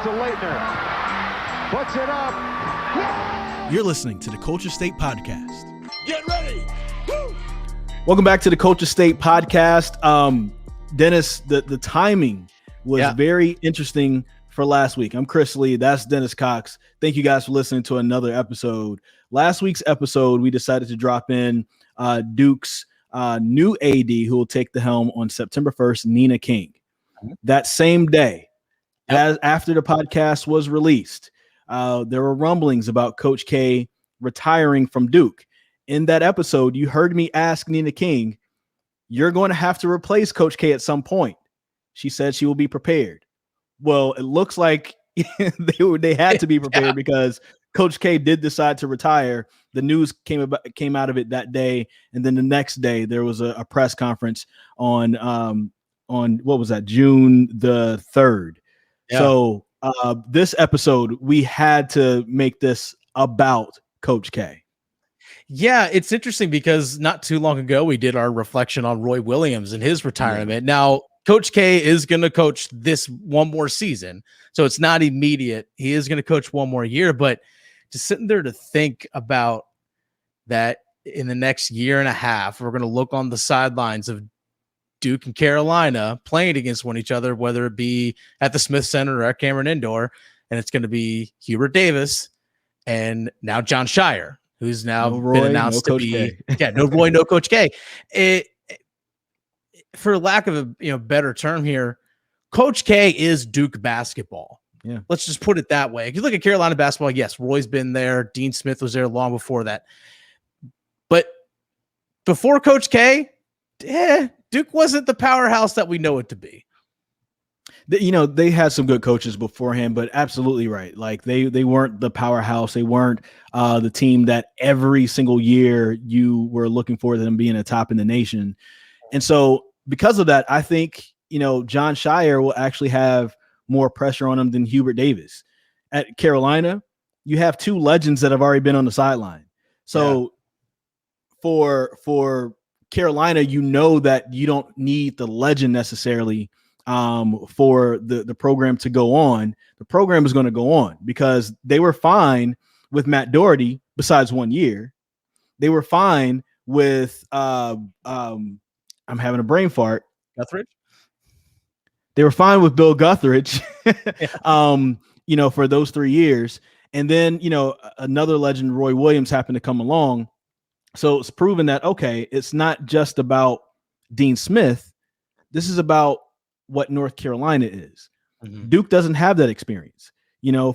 to Leitner. Puts it up. You're listening to the Culture State Podcast. Get ready. Woo! Welcome back to the Culture State Podcast. Dennis, the timing was very interesting for last week. I'm Chris Lee. That's Dennis Cox. Thank you guys for listening to another episode. Last week's episode, we decided to drop in Duke's new AD, who will take the helm on September 1st, Nina King. That same day, after the podcast was released, there were rumblings about Coach K retiring from Duke. In that episode, you heard me ask Nina King, you're going to have to replace Coach K at some point. She said she will be prepared. Well, it looks like they had to be prepared because Coach K did decide to retire. The news came out of it that day, and then the next day there was a press conference on what was that, June the 3rd. Yeah. So this episode, we had to make this about Coach K. Yeah, it's interesting because not too long ago, we did our reflection on Roy Williams and his retirement. Yeah. Now, Coach K is going to coach this one more season, so it's not immediate. He is going to coach one more year, but just sitting there to think about that in the next year and a half, we're going to look on the sidelines of Duke and Carolina playing against one each other, whether it be at the Smith Center or at Cameron Indoor, and it's going to be Hubert Davis and now John Scheyer, who's now been announced to be no Roy, no Coach K. For lack of a better term here, Coach K is Duke basketball. Yeah, let's just put it that way. If you look at Carolina basketball, yes, Roy's been there. Dean Smith was there long before that. But before Coach K, Duke wasn't the powerhouse that we know it to be. They had some good coaches beforehand, but absolutely right. Like they weren't the powerhouse. They weren't the team that every single year you were looking for them being a top in the nation. And so because of that, I think, John Scheyer will actually have more pressure on him than Hubert Davis. At Carolina, you have two legends that have already been on the sideline. So for Carolina, that you don't need the legend necessarily for the program to go on. The program is going to go on because they were fine with Matt Doherty besides 1 year. They were fine with I'm having a brain fart. Guthridge. They were fine with Bill Guthridge, for those 3 years. And then, another legend, Roy Williams, happened to come along. So it's proven that, okay, it's not just about Dean Smith. This is about what North Carolina is. Mm-hmm. Duke doesn't have that experience.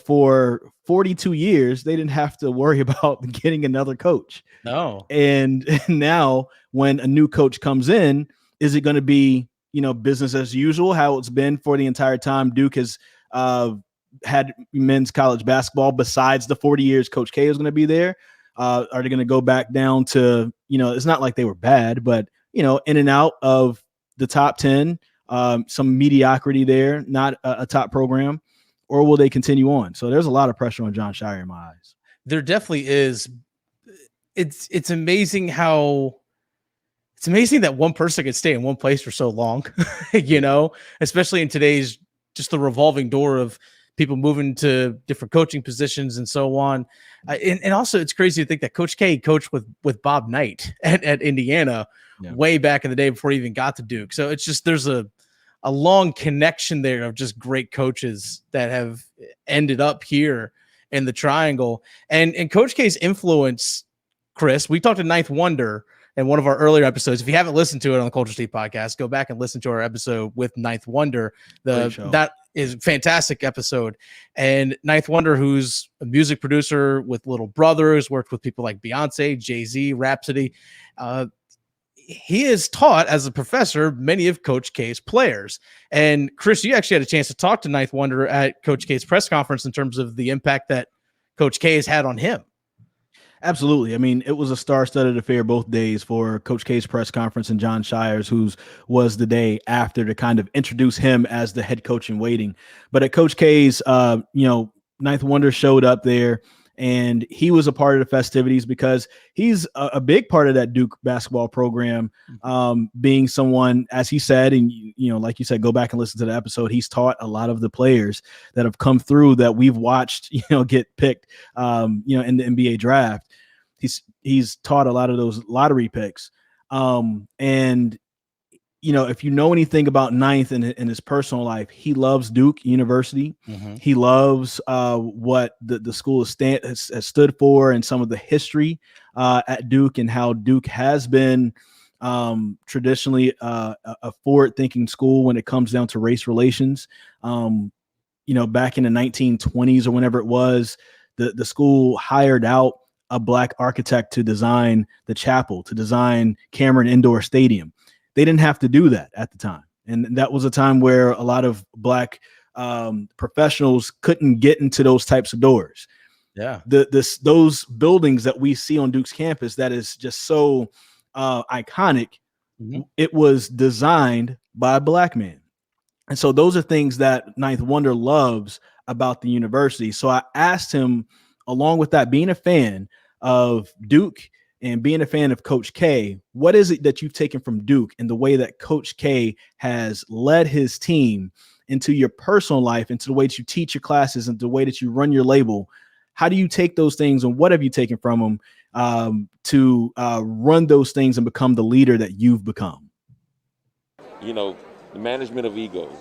For 42 years, they didn't have to worry about getting another coach. No. And now when a new coach comes in, is it going to be, business as usual, how it's been for the entire time Duke has had men's college basketball besides the 40 years Coach K is going to be there? Are they going to go back down to, it's not like they were bad, but, in and out of the top 10, some mediocrity there, not a top program, or will they continue on? So there's a lot of pressure on John Scheyer in my eyes. There definitely is. It's amazing that one person can stay in one place for so long, especially in today's just the revolving door of people moving to different coaching positions and so on. And also it's crazy to think that Coach K coached with Bob Knight at Indiana way back in the day before he even got to Duke. So it's just, there's a long connection there of just great coaches that have ended up here in the Triangle. And Coach K's influence, Chris, we talked to Ninth Wonder in one of our earlier episodes. If you haven't listened to it on the Culture State Podcast, go back and listen to our episode with Ninth Wonder. That is a fantastic episode. And Ninth Wonder, who's a music producer with Little Brothers, worked with people like Beyonce, Jay-Z, Rhapsody. He has taught as a professor many of Coach K's players. And Chris, you actually had a chance to talk to Ninth Wonder at Coach K's press conference in terms of the impact that Coach K has had on him. Absolutely. I mean, it was a star-studded affair both days for Coach K's press conference and John Scheyer's, whose was the day after, to kind of introduce him as the head coach in waiting. But at Coach K's, Ninth Wonder showed up there And he was a part of the festivities because he's a big part of that Duke basketball program, being someone, as he said, and, like you said, go back and listen to the episode. He's taught a lot of the players that have come through that we've watched, get picked, in the NBA draft. He's taught a lot of those lottery picks. And if you know anything about Ninth in his personal life, he loves Duke University. He loves what the school has stood for and some of the history at Duke, and how Duke has been traditionally a forward-thinking school when it comes down to race relations. Back in the 1920s or whenever it was, the school hired out a Black architect to design the chapel, to design Cameron Indoor Stadium. They didn't have to do that at the time. And that was a time where a lot of Black professionals couldn't get into those types of doors. Yeah. Those buildings that we see on Duke's campus that is just so iconic, it was designed by a Black man. And so those are things that Ninth Wonder loves about the university. So I asked him, along with that, being a fan of Duke and being a fan of Coach K, what is it that you've taken from Duke and the way that Coach K has led his team into your personal life, into the way that you teach your classes, and the way that you run your label? How do you take those things, and what have you taken from them to run those things and become the leader that you've become? The management of egos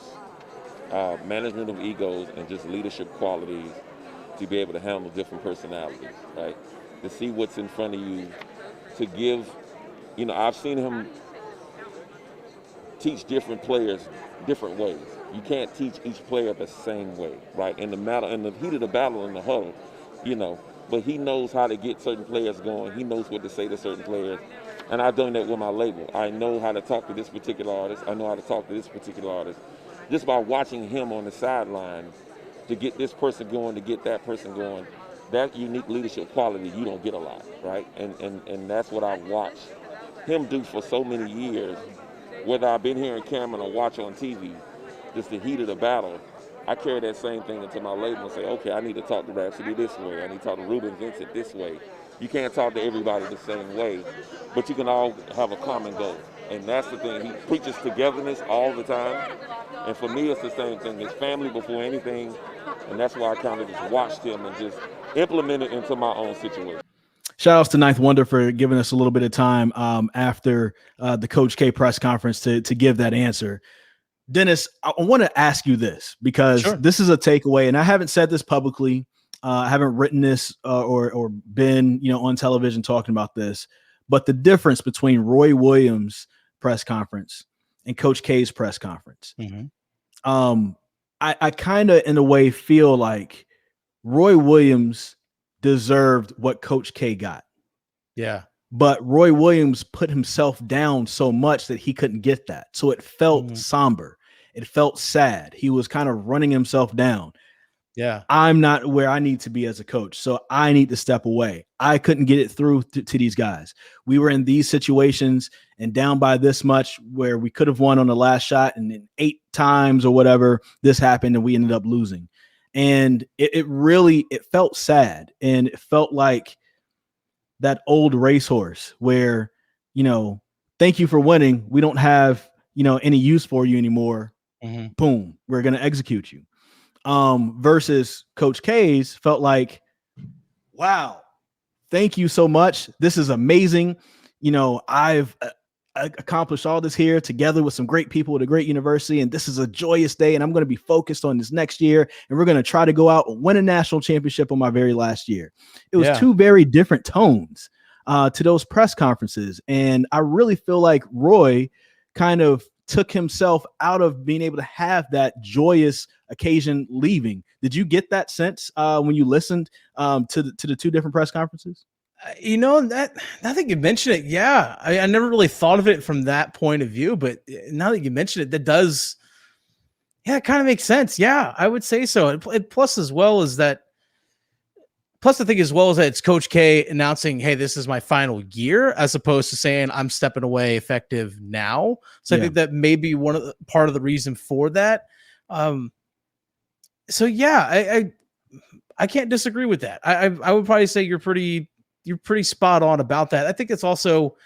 and just leadership qualities to be able to handle different personalities, right? To see what's in front of you, to give, I've seen him teach different players different ways. You can't teach each player the same way, right? In the heat of the battle, in the huddle, but he knows how to get certain players going. He knows what to say to certain players. And I've done that with my label. I know how to talk to this particular artist. I know how to talk to this particular artist. Just by watching him on the sideline to get this person going, to get that person going, that unique leadership quality you don't get a lot, right? And that's what I've watched him do for so many years. Whether I've been here in Cameron or watch on TV, just the heat of the battle, I carry that same thing into my label and say, okay, I need to talk to Rhapsody this way. I need to talk to Ruben Vincent this way. You can't talk to everybody the same way, but you can all have a common goal. And that's the thing. He preaches togetherness all the time. And for me, it's the same thing. It's family before anything. And that's why I kind of just watched him and just implement it into my own situation. Shout outs to Ninth Wonder for giving us a little bit of time after the Coach K press conference to give that answer. Dennis, I want to ask you this because this is a takeaway, and I haven't said this publicly. I haven't written this or been, on television talking about this, but the difference between Roy Williams' press conference and Coach K's press conference. I kind of, in a way, feel like Roy Williams deserved what Coach K got. Yeah. But Roy Williams put himself down so much that he couldn't get that. So it felt somber. It felt sad. He was kind of running himself down. Yeah. I'm not where I need to be as a coach, so I need to step away. I couldn't get it through to these guys. We were in these situations and down by this much where we could have won on the last shot, and then 8 times or whatever, this happened and we ended up losing. And it really felt sad. And it felt like that old racehorse where, thank you for winning. We don't have, any use for you anymore. Boom, we're going to execute you. Versus Coach K's felt like, wow, thank you so much. This is amazing. I've accomplished all this here together with some great people at a great university, and this is a joyous day, and I'm going to be focused on this next year, and we're going to try to go out and win a national championship on my very last year. It was two very different tones to those press conferences, and I really feel like Roy kind of took himself out of being able to have that joyous occasion leaving. Did you get that sense when you listened to the 2 different press conferences? That now that you mention it, yeah, I never really thought of it from that point of view, but now that you mention it, that does, it kind of makes sense. Yeah, I would say so. And plus, I think as well as that it's Coach K announcing, hey, this is my final year, as opposed to saying I'm stepping away effective now. So I think that may be part of the reason for that. So yeah, I can't disagree with that. I would probably say you're pretty spot on about that. I think it's also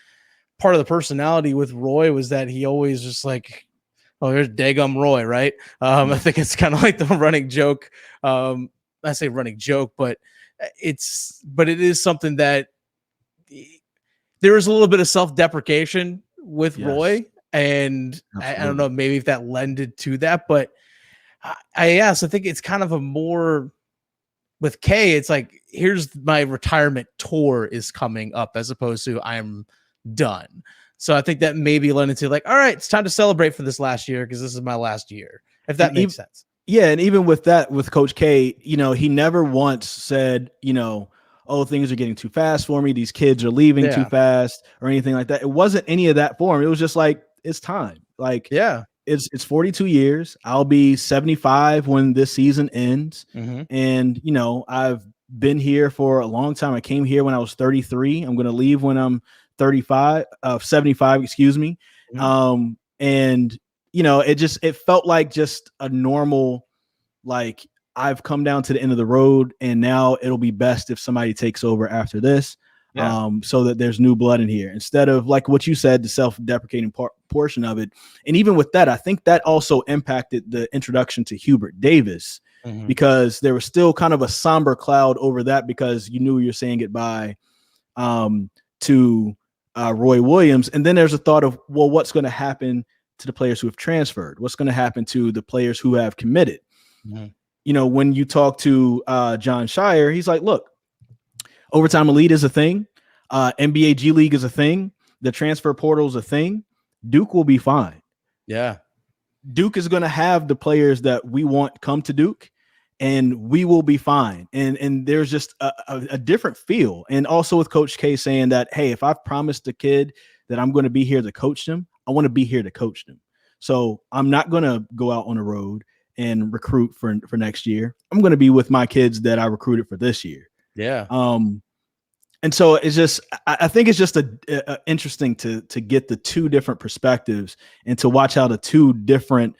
part of the personality with Roy was that he always just like, oh, there's Dagum Roy, right? I think it's kind of like the running joke. I say running joke, but it is something that there is a little bit of self-deprecation with Roy, and I don't know, maybe if that lended to that, but I think it's kind of a more with K. It's like, here's my retirement tour is coming up, as opposed to I'm done. So I think that maybe led into like, all right, it's time to celebrate for this last year because this is my last year, if that makes sense. Yeah, and even with that, with Coach K, he never once said, oh, things are getting too fast for me. These kids are leaving too fast or anything like that. It wasn't any of that for him. It was just like, it's time. Like, it's 42 years. I'll be 75 when this season ends. And, I've been here for a long time. I came here when I was 33. I'm going to leave when I'm 75, excuse me. And it felt like just a normal, like, I've come down to the end of the road and now it'll be best if somebody takes over after this. So that there's new blood in here, instead of like what you said, the self-deprecating portion of it. And even with that, I think that also impacted the introduction to Hubert Davis, because there was still kind of a somber cloud over that, because you knew you're saying goodbye to Roy Williams. And then there's a thought of, well, what's going to happen to the players who have transferred? What's going to happen to the players who have committed? When you talk to John Scheyer, he's like, look, overtime elite is a thing. NBA G League is a thing. The transfer portal is a thing. Duke will be fine. Yeah. Duke is going to have the players that we want come to Duke, and we will be fine. And there's just a different feel. And also with Coach K saying that, hey, if I've promised a kid that I'm going to be here to coach them, I want to be here to coach them. So I'm not going to go out on the road and recruit for next year. I'm going to be with my kids that I recruited for this year. Yeah. And so it's just, I think it's just interesting to get the two different perspectives and to watch how the two different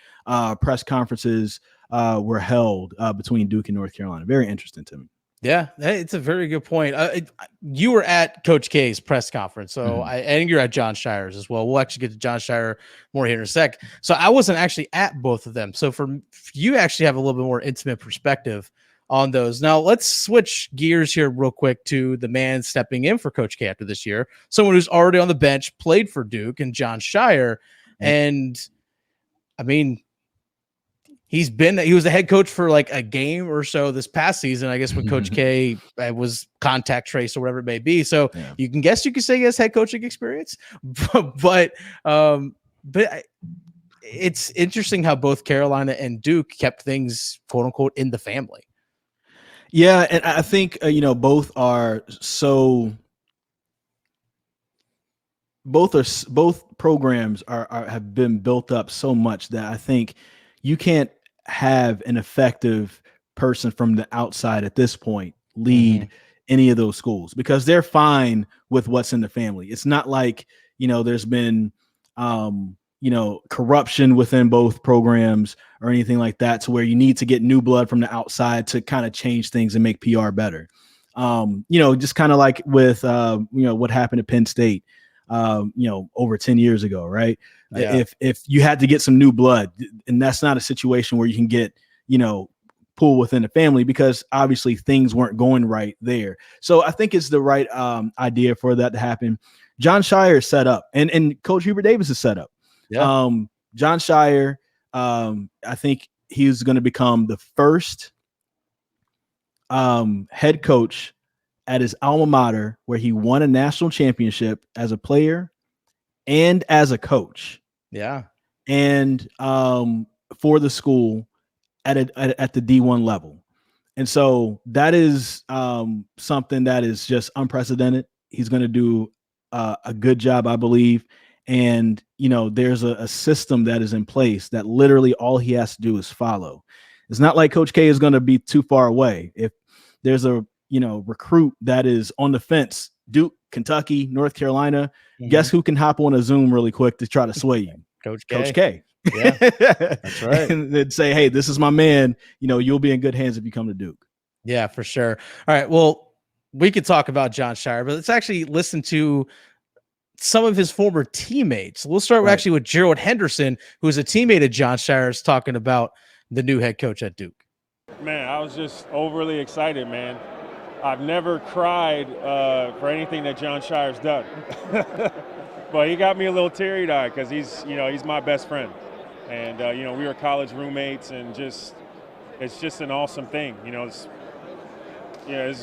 press conferences were held between Duke and North Carolina. Very interesting to me. Yeah, it's a very good point. You were at Coach K's press conference, so I think you're at John Scheyer's as well. We'll actually get to John Scheyer more here in a sec. So I wasn't actually at both of them. So for you, actually have a little bit more intimate perspective on those. Now let's switch gears here real quick to the man stepping in for Coach K after this year, someone who's already on the bench, played for Duke, and John Scheyer. And I mean, he was the head coach for like a game or so this past season, I guess, when Coach K was contact traced or whatever it may be. So you can say he has head coaching experience, but it's interesting how both Carolina and Duke kept things, quote unquote, in the family. Yeah. And I think, both programs have been built up so much that I think you can't have an effective person from the outside at this point lead any of those schools, because they're fine with what's in the family. It's not like, there's been, corruption within both programs or anything like that, to where you need to get new blood from the outside to kind of change things and make PR better. Just kind of like with, what happened at Penn State, over 10 years ago, right? Yeah. If you had to get some new blood, and that's not a situation where you can get, pull within the family, because obviously things weren't going right there. So I think it's the right idea for that to happen. John Scheyer is set up, and Coach Hubert Davis is set up. Yeah. John Scheyer, I think he's going to become the first head coach at his alma mater where he won a national championship as a player and as a coach. Yeah. And for the school at the D1 level. And so that is something that is just unprecedented. He's going to do a good job, I believe. And, there's a system that is in place that literally all he has to do is follow. It's not like Coach K is going to be too far away. If there's a, recruit that is on the fence, Duke, Kentucky, North Carolina, guess who can hop on a Zoom really quick to try to sway you? Coach K. Coach K. Yeah, that's right. And they'd say, hey, this is my man. You'll be in good hands if you come to Duke. Yeah, for sure. All right. Well, we could talk about John Scheyer, but let's actually listen to some of his former teammates. We'll start actually with Gerald Henderson, who is a teammate of John Scheyer's, talking about the new head coach at Duke. Man, I was just overly excited, man. I've never cried for anything that John Scheyer's done. But he got me a little teary-eyed because he's my best friend. And, we were college roommates, and it's just an awesome thing. It's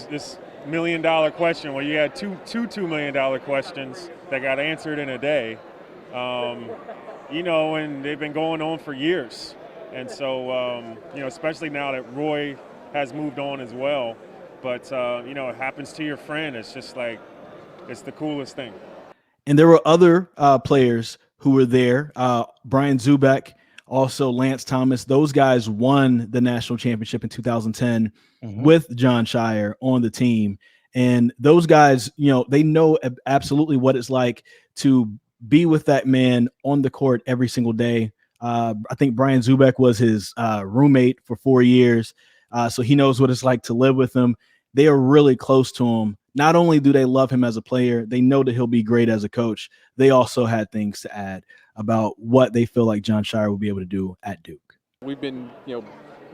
this $1 million question. Well, you had two $2 million questions that got answered in a day, and they've been going on for years. And so, especially now that Roy has moved on as well. But, it happens to your friend. It's just like, it's the coolest thing. And there were other players who were there. Brian Zoubek, also Lance Thomas. Those guys won the national championship in 2010 with John Scheyer on the team. And those guys, they know absolutely what it's like to be with that man on the court every single day. I think Brian Zoubek was his roommate for 4 years. So he knows what it's like to live with him. They are really close to him. Not only do they love him as a player, they know that he'll be great as a coach. They also had things to add about what they feel like John Scheyer will be able to do at Duke. We've been,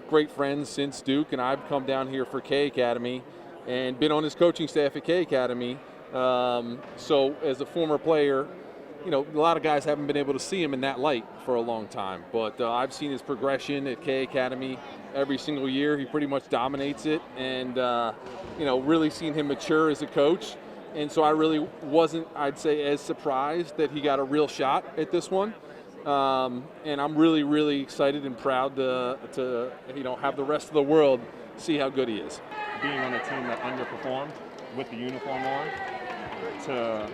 great friends since Duke, and I've come down here for K Academy and been on his coaching staff at K Academy. So as a former player, a lot of guys haven't been able to see him in that light for a long time. But I've seen his progression at K Academy every single year. He pretty much dominates it, and, really seen him mature as a coach. And so I really wasn't, I'd say, as surprised that he got a real shot at this one. And I'm really, really excited and proud to have the rest of the world see how good he is. Being on a team that underperformed with the uniform on to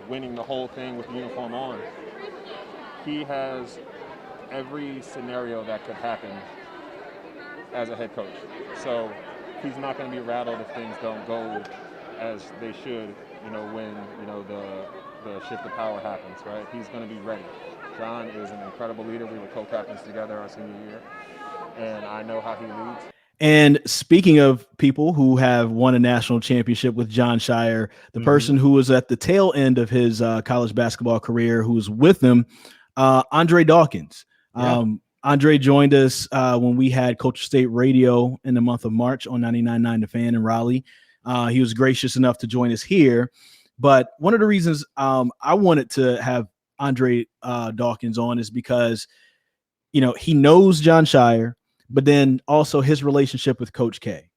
winning the whole thing with the uniform on, he has every scenario that could happen as a head coach. So he's not going to be rattled if things don't go as they should, when, the shift of power happens, right? He's going to be ready. John is an incredible leader. We were co-captains together our senior year, and I know how he leads. And speaking of people who have won a national championship with John Scheyer, the person who was at the tail end of his college basketball career, who was with him, Andre Dawkins. Yeah. Andre joined us when we had Culture State Radio in the month of March on 99.9 The Fan in Raleigh. He was gracious enough to join us here. But one of the reasons I wanted to have Andre Dawkins on is because, he knows John Scheyer, but then also his relationship with Coach K.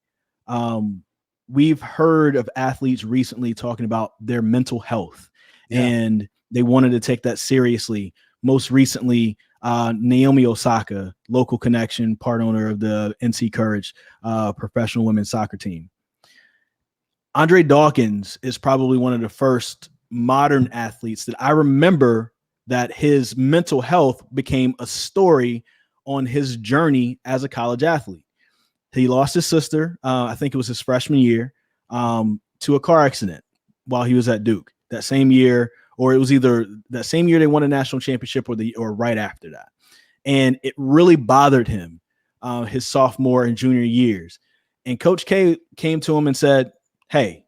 We've heard of athletes recently talking about their mental health, and they wanted to take that seriously. Most recently, Naomi Osaka, local connection, part owner of the NC Courage professional women's soccer team. Andre Dawkins is probably one of the first modern athletes that I remember that his mental health became a story on his journey as a college athlete. He lost his sister, I think it was his freshman year, to a car accident while he was at Duke that same year, or it was either that same year they won a national championship or right after that. And it really bothered him his sophomore and junior years. And Coach K came to him and said, hey,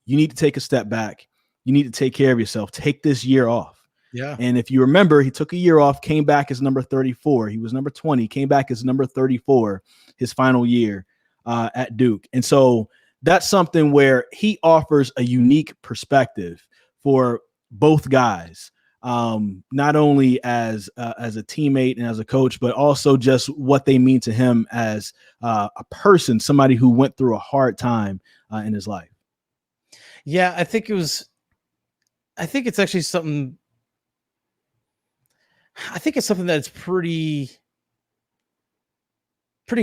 you need to take a step back. You need to take care of yourself. Take this year off. Yeah. And if you remember, he took a year off, came back as number 34. He was number 20, came back as number 34 his final year at Duke. And so that's something where he offers a unique perspective for both guys, not only as a teammate and as a coach, but also just what they mean to him as a person, somebody who went through a hard time in his life. Yeah, I think it's actually something. I think it's something that's pretty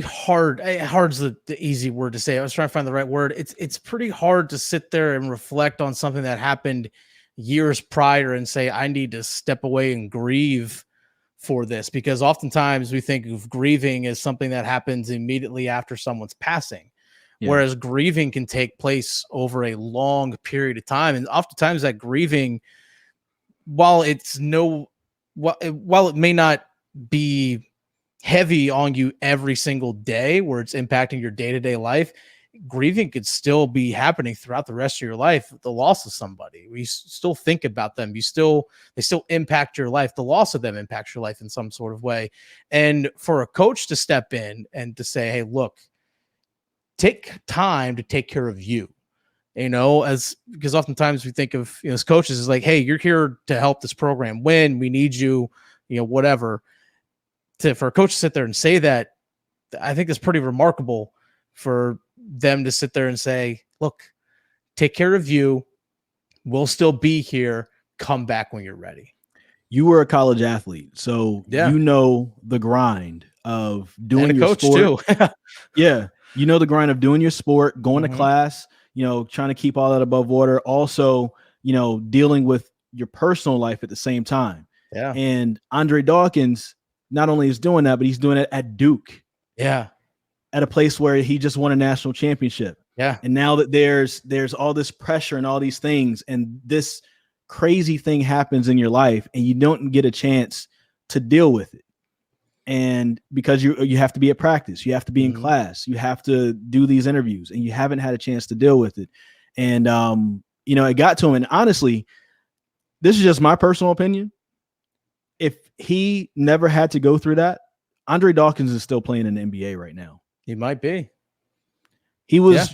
hard. Hard's the easy word to say. I was trying to find the right word. It's pretty hard to sit there and reflect on something that happened years prior and say, I need to step away and grieve for this, because oftentimes we think of grieving as something that happens immediately after someone's passing. Yeah. Whereas grieving can take place over a long period of time. And oftentimes that grieving, while it may not be heavy on you every single day where it's impacting your day-to-day life, grieving could still be happening throughout the rest of your life. The loss of somebody, we still think about them. They still impact your life. The loss of them impacts your life in some sort of way. And for a coach to step in and to say, hey, look, take time to take care of you, because oftentimes we think of, as coaches is like, hey, you're here to help this program win. We need you, whatever. For a coach to sit there and say that, I think that's pretty remarkable for them to sit there and say, look, take care of you. We'll still be here. Come back when you're ready. You were a college athlete, so you know the grind of doing and a your coach sport. Too. Yeah. You know the grind of doing your sport, going to class, trying to keep all that above water. Also, dealing with your personal life at the same time. Yeah. And Andre Dawkins not only is doing that, but he's doing it at Duke. Yeah. At a place where he just won a national championship. Yeah. And now that there's all this pressure and all these things, and this crazy thing happens in your life, and you don't get a chance to deal with it. And because you have to be at practice, you have to be in class, you have to do these interviews, and you haven't had a chance to deal with it. And it got to him. And honestly, this is just my personal opinion. If he never had to go through that, Andre Dawkins is still playing in the NBA right now. He might be. He was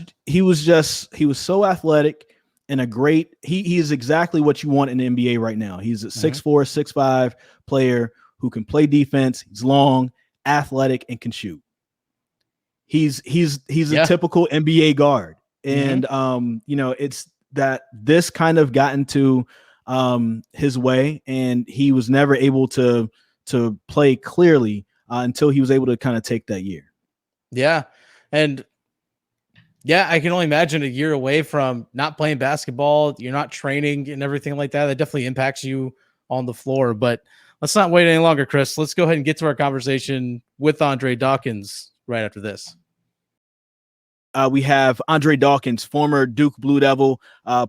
so athletic and he is exactly what you want in the NBA right now. He's a 6'4", 6'5" player who can play defense. He's long, athletic, and can shoot. He's a typical NBA guard. And it's that this kind of got into his way, and he was never able to play clearly until he was able to kind of take that year. Yeah. And I can only imagine a year away from not playing basketball. You're not training and everything like that. That definitely impacts you on the floor. But let's not wait any longer, Chris. Let's go ahead and get to our conversation with Andre Dawkins right after this. We have Andre Dawkins, former Duke Blue Devil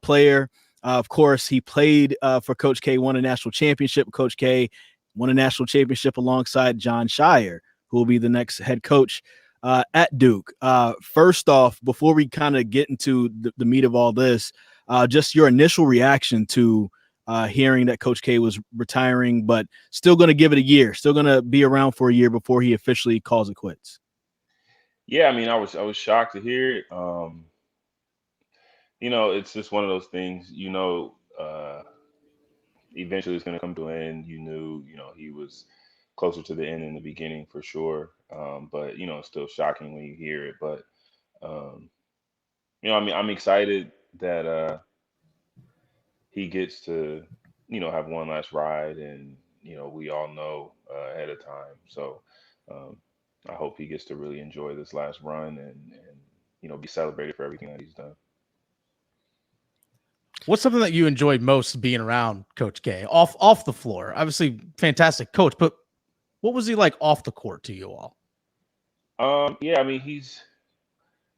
player. Of course, he played for Coach K, won a national championship. Coach K won a national championship alongside John Scheyer, who will be the next head coach at Duke. First off, before we kind of get into the meat of all this, just your initial reaction to hearing that Coach K was retiring, but still going to give it a year, still going to be around for a year before he officially calls it quits. Yeah, I mean, I was shocked to hear it. It's just one of those things, eventually it's going to come to an end. You knew, he was closer to the end in the beginning for sure. But, it's still shocking when you hear it. But, I'm excited that he gets to, have one last ride, and, we all know ahead of time. So I hope he gets to really enjoy this last run and be celebrated for everything that he's done. What's something that you enjoyed most being around Coach K off the floor? Obviously, fantastic coach, but what was he like off the court to you all? Yeah, I mean, he's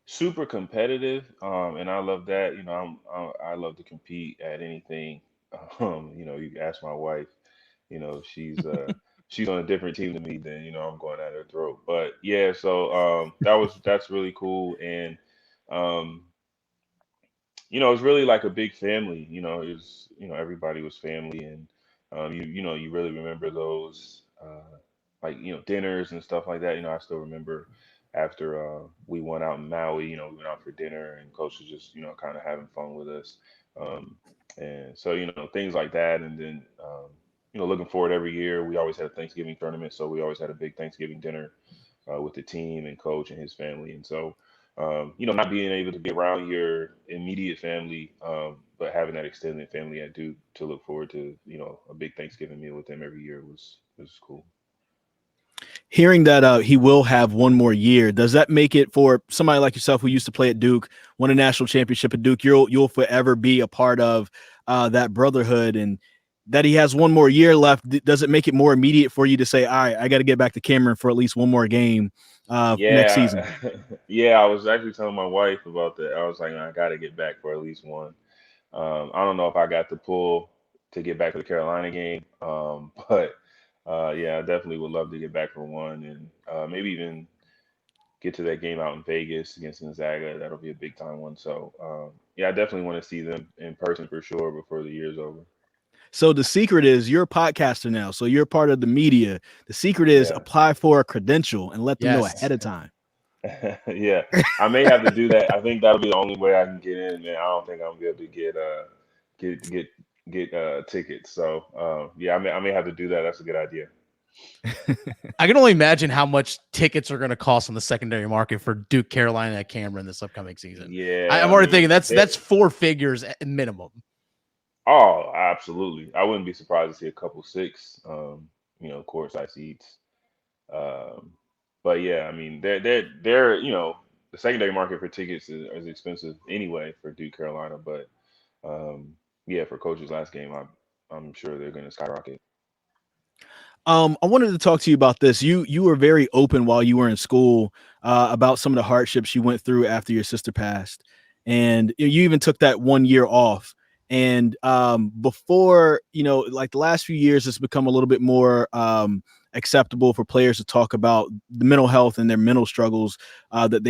super competitive, and I love that. I love to compete at anything. You ask my wife. She's on a different team than me. Then I'm going at her throat. But yeah, so that's really cool, and it's really like a big family. Everybody was family, and you really remember those like dinners and stuff like that. I still remember after we went out in Maui. We went out for dinner, and Coach was just kind of having fun with us, and so things like that. And then looking forward every year. We always had a Thanksgiving tournament, so we always had a big Thanksgiving dinner with the team and Coach and his family. And so not being able to be around your immediate family, but having that extended family at Duke to look forward to, a big Thanksgiving meal with them every year was cool. Hearing that he will have one more year, does that make it for somebody like yourself who used to play at Duke, won a national championship at Duke, you'll forever be a part of that brotherhood, and that he has one more year left? Does it make it more immediate for you to say, all right, I got to get back to Cameron for at least one more game next season? Yeah, I was actually telling my wife about that. I was like, I got to get back for at least one. I don't know if I got the pull to get back to the Carolina game, but yeah, I definitely would love to get back for one, and maybe even get to that game out in Vegas against Gonzaga. That'll be a big time one. So yeah, I definitely want to see them in person for sure before the year's over. So the secret is you're a podcaster now, so you're part of the media. The secret is Yeah. apply for a credential and let them know Yes. ahead of time. Yeah, I may have to do that. I think that'll be the only way I can get in, man. I don't think I'm gonna be able to get tickets. So yeah, I may have to do that. That's a good idea. I can only imagine how much tickets are going to cost on the secondary market for Duke, Carolina, at Cameron this upcoming season. Yeah, I'm already thinking that's 4 figures at minimum. Oh, absolutely. I wouldn't be surprised to see a couple six, courtside seats. Um, but yeah, I mean, they're the secondary market for tickets is expensive anyway for Duke, Carolina. But yeah, for Coach's last game, I'm sure they're going to skyrocket. I wanted to talk to you about this. You were very open while you were in school about some of the hardships you went through after your sister passed, and you even took that 1 year off. And before, like the last few years, it's become a little bit more acceptable for players to talk about the mental health and their mental struggles that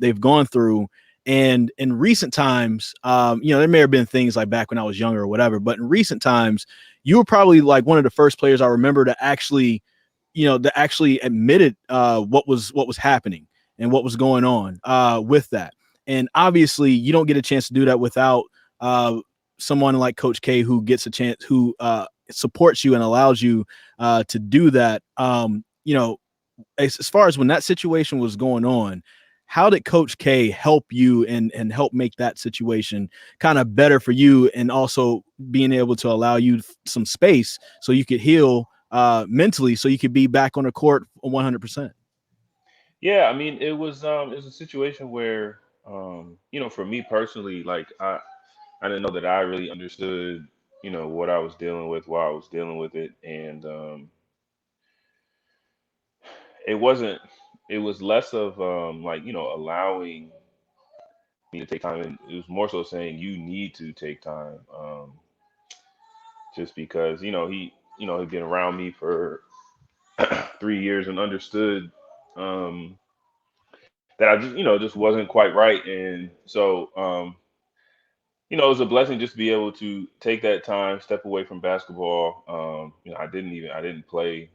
they've gone through. And in recent times, there may have been things like back when I was younger or whatever, but in recent times, you were probably like one of the first players I remember to actually admitted what was happening and what was going on with that. And obviously, you don't get a chance to do that without someone like Coach K, who gets a chance, who supports you and allows you to do that. As far as when that situation was going on, how did Coach K help you and help make that situation kind of better for you, and also being able to allow you some space so you could heal mentally, so you could be back on the court 100%? Yeah, I mean, it was a situation where for me personally, like I didn't know that I really understood, what I was dealing with while I was dealing with it, and it wasn't. It was less of allowing me to take time, and it was more so saying you need to take time, just because he'd been around me for 3 years and understood that I just wasn't quite right, and so it was a blessing just to be able to take that time, step away from basketball. I didn't play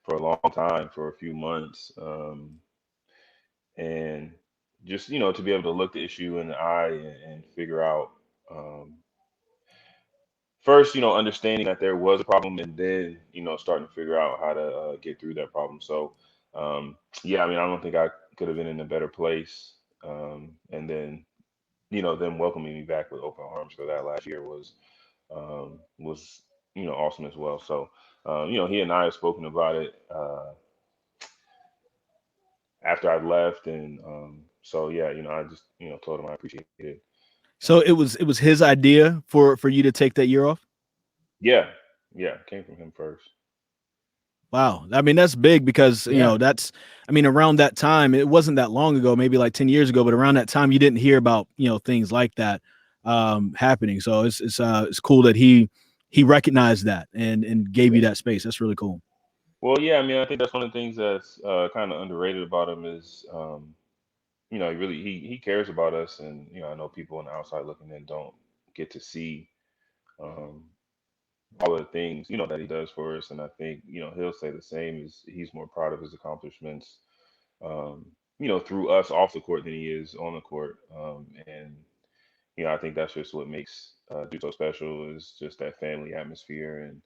for a long time, for a few months, and just to be able to look the issue in the eye and figure out, um, first understanding that there was a problem, and then starting to figure out how to get through that problem. So yeah, I mean, I don't think I could have been in a better place, and then them welcoming me back with open arms for that last year was awesome as well. So he and I have spoken about it after I left, and so yeah, I just told him I appreciate it. So it was his idea for you to take that year off. Yeah, yeah, it came from him first. Wow. I mean, that's big because, Yeah. around that time, it wasn't that long ago, maybe like 10 years ago, but around that time, you didn't hear about, things like that happening. So it's cool that he recognized that and gave you that space. That's really cool. Well, yeah, I mean, I think that's one of the things that's kind of underrated about him is, he cares about us, and I know people on the outside looking in don't get to see um, all of the things that he does for us, and I think he'll say the same. Is he's more proud of his accomplishments, um, through us off the court than he is on the court, and I think that's just what makes Duke so special, is just that family atmosphere, and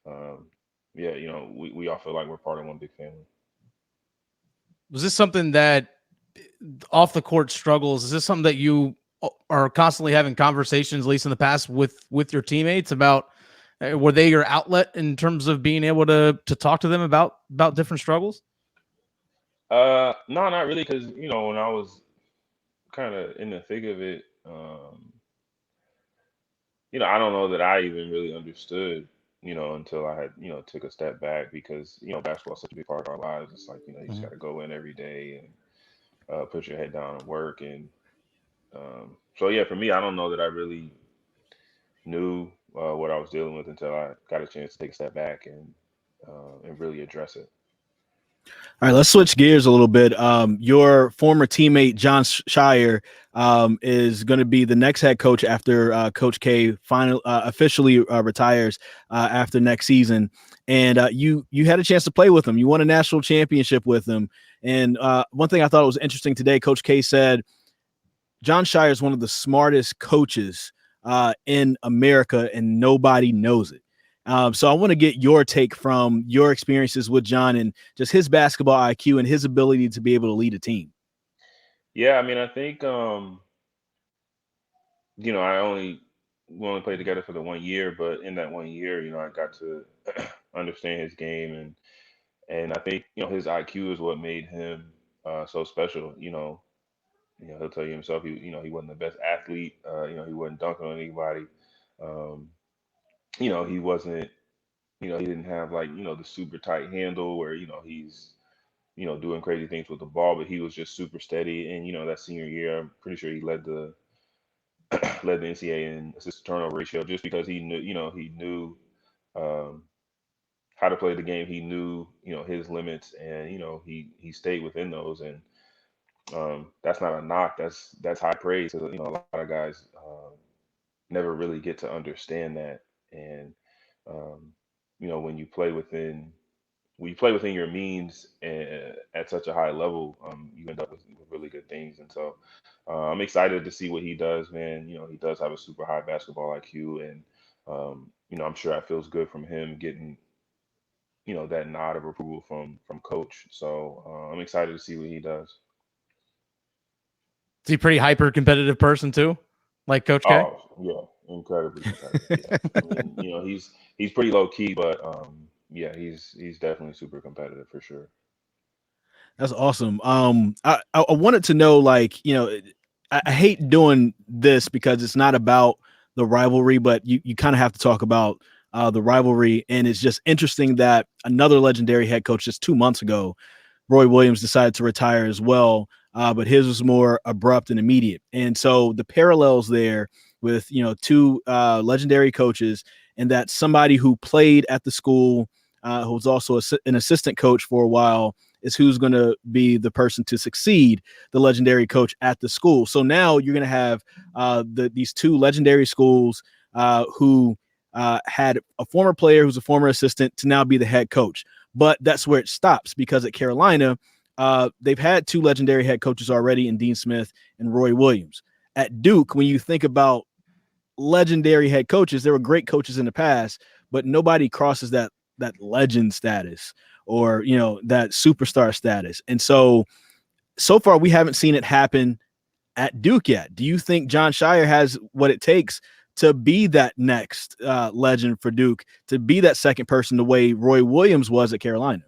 um, yeah, we all feel like we're part of one big family. Was this something that off the court struggles? Is this something that you are constantly having conversations, at least in the past, with your teammates about? Were they your outlet in terms of being able to talk to them about different struggles? No, not really, because when I was kind of in the thick of it, I don't know that I even really understood, until I had, took a step back, because, basketball is such a big part of our lives. It's like, you just got to go in every day and put your head down and work. And so, yeah, for me, I don't know that I really knew what I was dealing with until I got a chance to take a step back and really address it. All right, let's switch gears a little bit. Your former teammate John Scheyer is going to be the next head coach after Coach K officially retires after next season. And you had a chance to play with him. You won a national championship with him. And one thing I thought was interesting today, Coach K said John Scheyer is one of the smartest coaches in America, and nobody knows it. So I want to get your take from your experiences with John and just his basketball IQ and his ability to be able to lead a team. Yeah, I mean, I think we only played together for the 1 year, but in that 1 year, I got to understand his game, and I think his IQ is what made him so special. He'll tell you himself he wasn't the best athlete. He wasn't dunking on anybody. Um, he wasn't. He didn't have like the super tight handle where he's doing crazy things with the ball, but he was just super steady. And that senior year, I'm pretty sure he led the led the NCAA in assist to turnover ratio just because he knew um, how to play the game. He knew his limits, and he stayed within those. And that's not a knock. That's high praise. 'Cause, a lot of guys never really get to understand that. And um, when you play within your means at such a high level, you end up with really good things. And so I'm excited to see what he does, man. He does have a super high basketball IQ, and I'm sure it feels good from him getting that nod of approval from coach. So I'm excited to see what he does. Is he a pretty hyper competitive person too, like Coach K? Oh yeah, incredibly competitive. Yeah. I mean, he's pretty low key, but yeah, he's definitely super competitive for sure. That's awesome. I wanted to know, like, I hate doing this because it's not about the rivalry, but you kind of have to talk about the rivalry. And it's just interesting that another legendary head coach just 2 months ago, Roy Williams, decided to retire as well. But his was more abrupt and immediate. And so the parallels there with, two legendary coaches, and that somebody who played at the school, who was also an assistant coach for a while, is who's going to be the person to succeed the legendary coach at the school. So now you're going to have these two legendary schools who had a former player who's a former assistant to now be the head coach. But that's where it stops, because at Carolina, they've had two legendary head coaches already in Dean Smith and Roy Williams. At Duke, when you think about legendary head coaches, there were great coaches in the past, but nobody crosses that legend status or that superstar status. And so far we haven't seen it happen at Duke yet. Do you think John Scheyer has what it takes to be that next legend for Duke, to be that second person the way Roy Williams was at Carolina?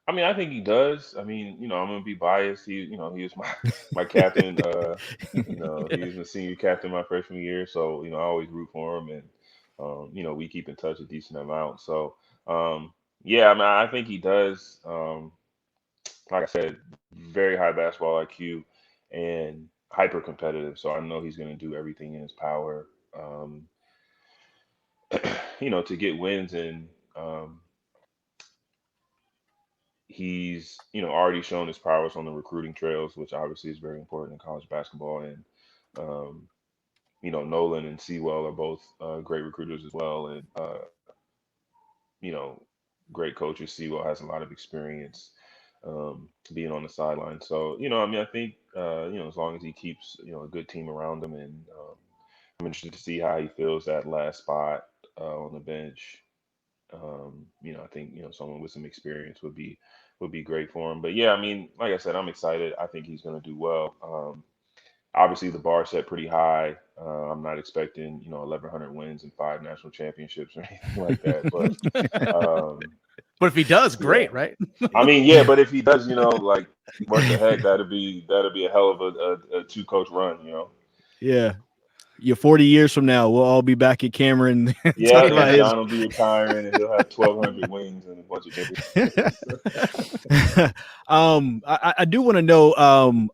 I mean, I think he does. I mean, I'm gonna be biased. He was my captain. He was the senior captain my freshman year, so I always root for him, and we keep in touch a decent amount. So, yeah, I mean, I think he does. Like I said, very high basketball IQ and hyper competitive. So I know he's gonna do everything in his power, to get wins, and he's already shown his prowess on the recruiting trails, which obviously is very important in college basketball. And um, Nolan and Sewell are both great recruiters as well, and you know great coaches. Sewell has a lot of experience being on the sideline. So I mean, I think as long as he keeps a good team around him, and I'm interested to see how he feels that last spot on the bench. I think someone with some experience would be great for him. But yeah, I mean, like I said, I'm excited. I think he's going to do well. Obviously, the bar set pretty high. I'm not expecting 1,100 wins and 5 national championships or anything like that. But if he does, great, yeah. right? I mean, yeah. But if he does, like, what the heck? That'd be a hell of a 2-coach run. Yeah. 40 years from now, we'll all be back at Cameron. Yeah, and John will be retiring, and he'll have 1,200 wins and a bunch of championships. I do want to know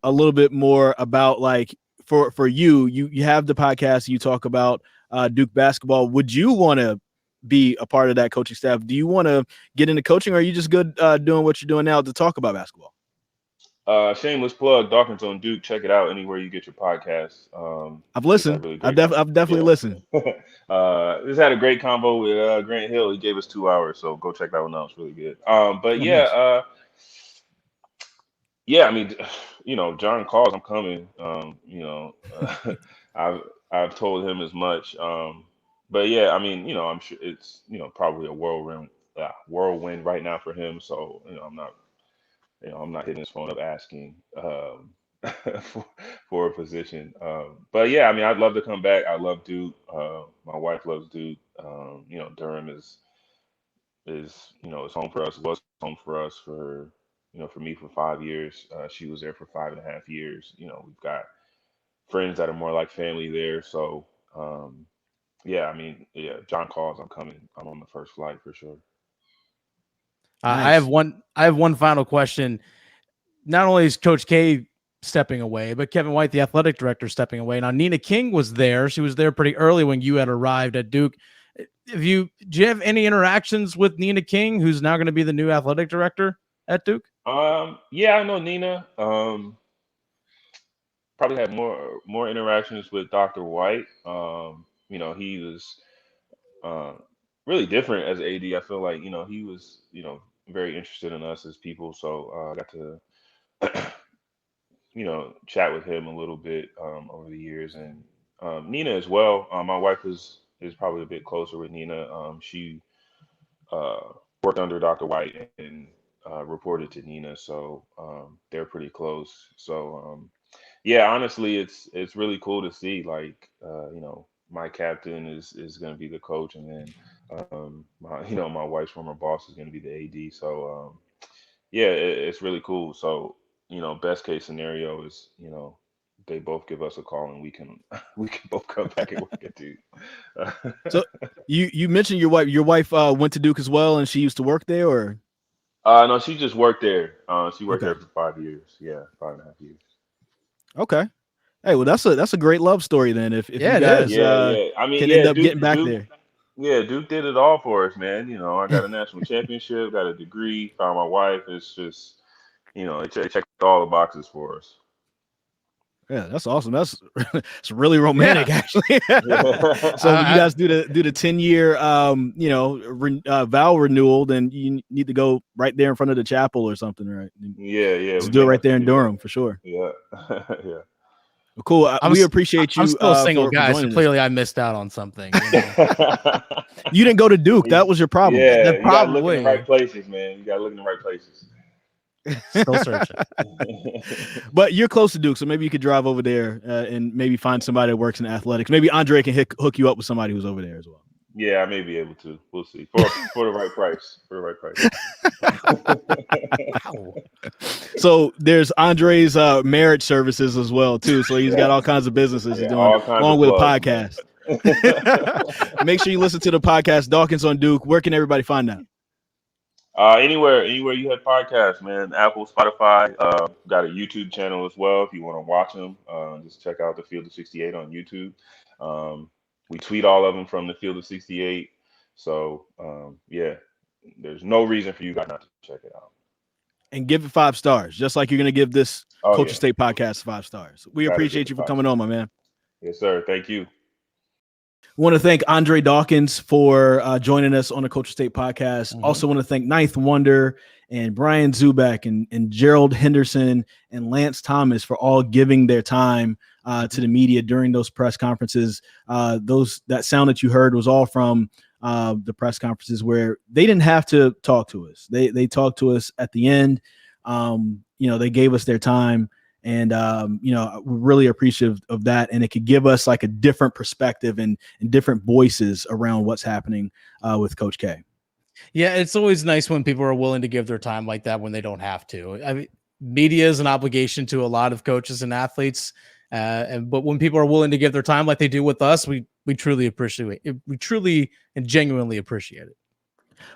a little bit more about, like, for you have the podcast, you talk about Duke basketball. Would you want to be a part of that coaching staff. Do you want to get into coaching, or are you just good doing what you're doing now to talk about basketball? Shameless plug, Dawkins on Duke. Check it out anywhere you get your podcasts. I've listened. Really I've definitely listened. Just had a great convo with Grant Hill. He gave us 2 hours, so go check that one out. It's really good. I mean, John calls, I'm coming. I've told him as much. But yeah, I mean, I'm sure it's probably a whirlwind right now for him. So I'm not hitting his phone up asking for a position. But yeah, I mean, I'd love to come back. I love Duke. My wife loves Duke. Durham is home for us. Was home for us for me for 5 years. She was there for 5.5 years. We've got friends that are more like family there. So John calls, I'm coming. I'm on the first flight for sure. Nice. I have one final question. Not only is Coach K stepping away, but Kevin White, the athletic director, stepping away. Now, Nina King was there. She was there pretty early when you had arrived at Duke. Do you have any interactions with Nina King, who's now going to be the new athletic director at Duke? Yeah, I know Nina. Probably had more interactions with Dr. White. He was really different as AD. I feel like he was very interested in us as people. So I got to chat with him a little bit over the years, and Nina as well. My wife is probably a bit closer with Nina. She worked under Dr. White and reported to Nina, so they're pretty close. So yeah, honestly, it's really cool to see my captain is going to be the coach, and then my wife's former boss is going to be the AD. So yeah, it's really cool. So best case scenario is they both give us a call and we can both come back and work at Duke. So you mentioned your wife went to Duke as well, and she used to work there, or? No, she just worked there. She worked there for 5 years. Yeah, 5.5 years. Okay. Hey, well, that's a great love story then. If you guys I mean, can end up getting back Duke, there. Yeah, Duke did it all for us, man. I got a national championship, got a degree, found my wife. It's just, it checked all the boxes for us. Yeah, that's awesome. It's really romantic, actually. So you guys do the 10-year vow renewal, then you need to go right there in front of the chapel or something, right? Yeah. Just do it right there in Durham for sure. Yeah. Yeah. Well, cool. We appreciate you. I'm still a single guy, so clearly I missed out on something. You didn't go to Duke. That was your problem. Yeah, you gotta look in the right places, man. You gotta look in the right places. Still searching. But you're close to Duke, so maybe you could drive over there and maybe find somebody that works in athletics. Maybe Andre can hook you up with somebody who's over there as well. Yeah, I may be able to. We'll see. For the right price. Wow. So there's Andre's marriage services as well too. So he's got all kinds of businesses he's doing along with a podcast. Make sure you listen to the podcast, Dawkins on Duke. Where can everybody find that? Anywhere you have podcasts, man. Apple, Spotify. Got a YouTube channel as well if you want to watch them. Just check out the Field of 68 on YouTube. We tweet all of them from the Field of 68. So yeah, there's no reason for you guys not to check it out. And give it 5 stars, just like you're gonna give this Culture State podcast 5 stars. We appreciate you for coming on, my man. Yes, sir. Thank you. I want to thank Andre Dawkins for joining us on the Culture State podcast. Also want to thank Ninth Wonder and Brian Zoubek and Gerald Henderson and Lance Thomas for all giving their time to the media during those press conferences. That sound that you heard was all from the press conferences where they didn't have to talk to us. They talked to us at the end. They gave us their time. And, we're really appreciative of that. And it could give us like a different perspective and different voices around what's happening with Coach K. Yeah, it's always nice when people are willing to give their time like that when they don't have to. I mean, media is an obligation to a lot of coaches and athletes. But when people are willing to give their time like they do with us, we truly appreciate it. We truly and genuinely appreciate it.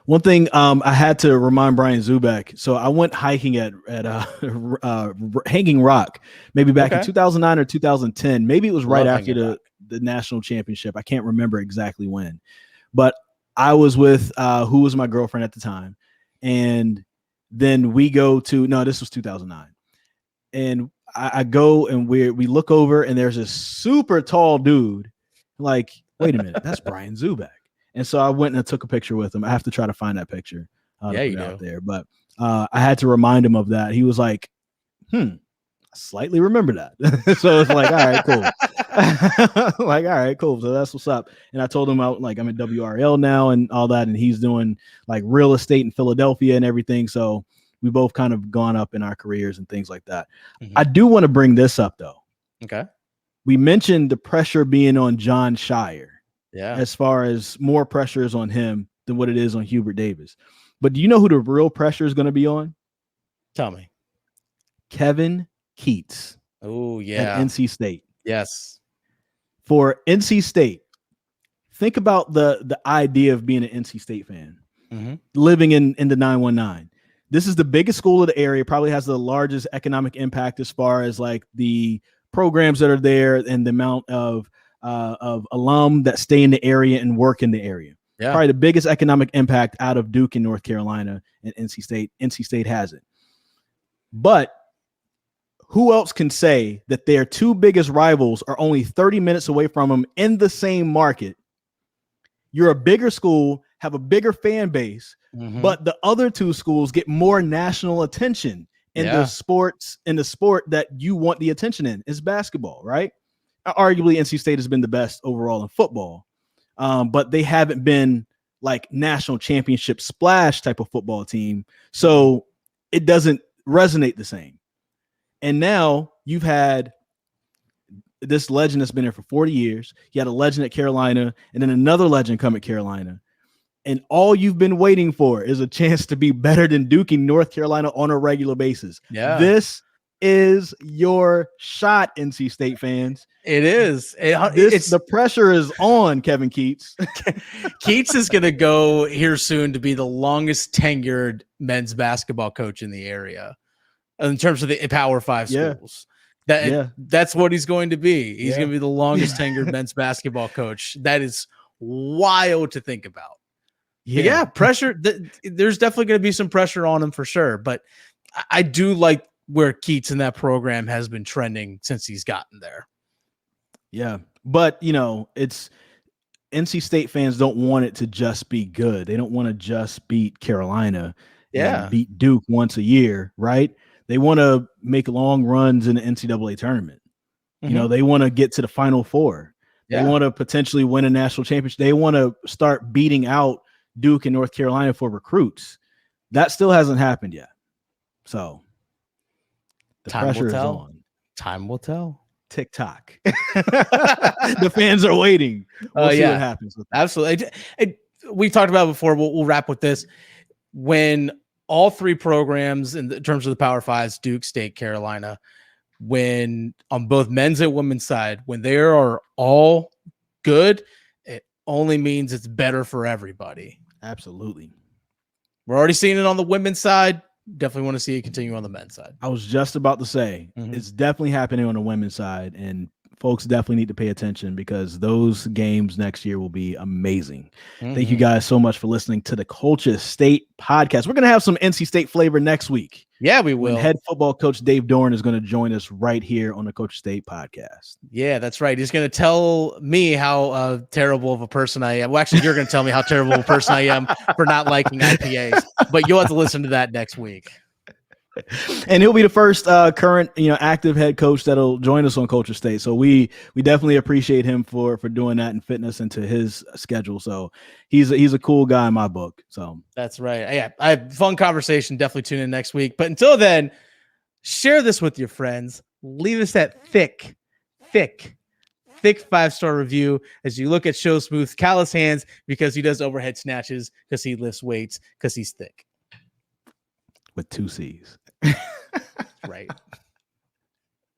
One thing I had to remind Brian Zoubek. So I went hiking at Hanging Rock, maybe back in 2009 or 2010. Maybe it was right after the national championship. I can't remember exactly when, but I was with who was my girlfriend at the time, and then we go to this was 2009, and I go and we look over and there's this super tall dude. Like, wait a minute, that's Brian Zoubek. And so I went and I took a picture with him. I have to try to find that picture. Yeah, you out there, but I had to remind him of that. He was like, I slightly remember that. So it's like, all right, cool. Like, all right, cool. So that's what's up. And I told him I'm at WRAL now and all that, and he's doing like real estate in Philadelphia and everything. So we both kind of gone up in our careers and things like that. Mm-hmm. I do want to bring this up though. Okay. We mentioned the pressure being on John Scheyer. Yeah. As far as more pressure is on him than what it is on Hubert Davis. But do you know who the real pressure is going to be on? Tell me. Kevin Keats. Oh, yeah. At NC State. Yes. For NC State, think about the idea of being an NC State fan, living in the 919. This is the biggest school of the area, probably has the largest economic impact as far as like the programs that are there and the amount of alum that stay in the area and work in the area. Yeah. Probably the biggest economic impact out of Duke in North Carolina and NC State. NC State has it. But who else can say that their two biggest rivals are only 30 minutes away from them in the same market? You're a bigger school, have a bigger fan base, but the other two schools get more national attention in the sport that you want the attention in is basketball, right? Arguably, NC State has been the best overall in football, but they haven't been like national championship splash type of football team. So it doesn't resonate the same. And now you've had this legend that's been there for 40 years. You had a legend at Carolina and then another legend come at Carolina. And all you've been waiting for is a chance to be better than Duke in North Carolina on a regular basis. Yeah. This is your shot, NC State fans. It is. The pressure is on Kevin Keats. Keats is going to go here soon to be the longest tenured men's basketball coach in the area in terms of the Power 5 schools. That's what he's going to be. He's going to be the longest tenured men's basketball coach. That is wild to think about. Yeah, pressure. There's definitely going to be some pressure on him for sure. But I do like where Keats in that program has been trending since he's gotten there. Yeah. But, it's NC State fans don't want it to just be good. They don't want to just beat Carolina and beat Duke once a year, right? They want to make long runs in the NCAA tournament. They want to get to the Final Four. They want to potentially win a national championship. They want to start beating out Duke and North Carolina for recruits. That still hasn't happened yet. So the pressure is on. Time will tell. TikTok. The fans are waiting. We'll see what happens with that. Absolutely. We talked about it before. We'll wrap with this. When all three programs in terms of the Power Fives, Duke, State, Carolina, when on both men's and women's side, when they are all good, it only means it's better for everybody. Absolutely. We're already seeing it on the women's side. Definitely want to see it continue on the men's side. I was just about to say, it's definitely happening on the women's side, and folks definitely need to pay attention because those games next year will be amazing. Thank you guys so much for listening to the Culture State podcast. We're going to have some NC State flavor next week. Yeah, we will. And head football coach Dave Dorn is going to join us right here on the Culture State podcast. Yeah, that's right. He's going to tell me how terrible of a person I am. Well, actually, you're going to tell me how terrible of a person I am for not liking IPAs, but you'll have to listen to that next week. And he'll be the first current, active head coach that'll join us on Culture State. So we definitely appreciate him for doing that and fitting us into his schedule. So he's a cool guy in my book. So that's right. Yeah, I have fun conversation. Definitely tune in next week. But until then, share this with your friends. Leave us that thick 5-star review as you look at Show Smooth's callous hands because he does overhead snatches, because he lifts weights, because he's thick. With 2 C's. Right.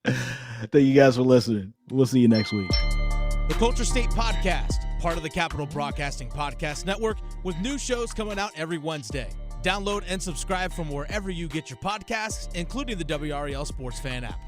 Thank you guys for listening. We'll see you next week. The Culture State Podcast, part of the Capital Broadcasting Podcast Network, with new shows coming out every Wednesday. Download and subscribe from wherever you get your podcasts, including the WRAL Sports Fan app.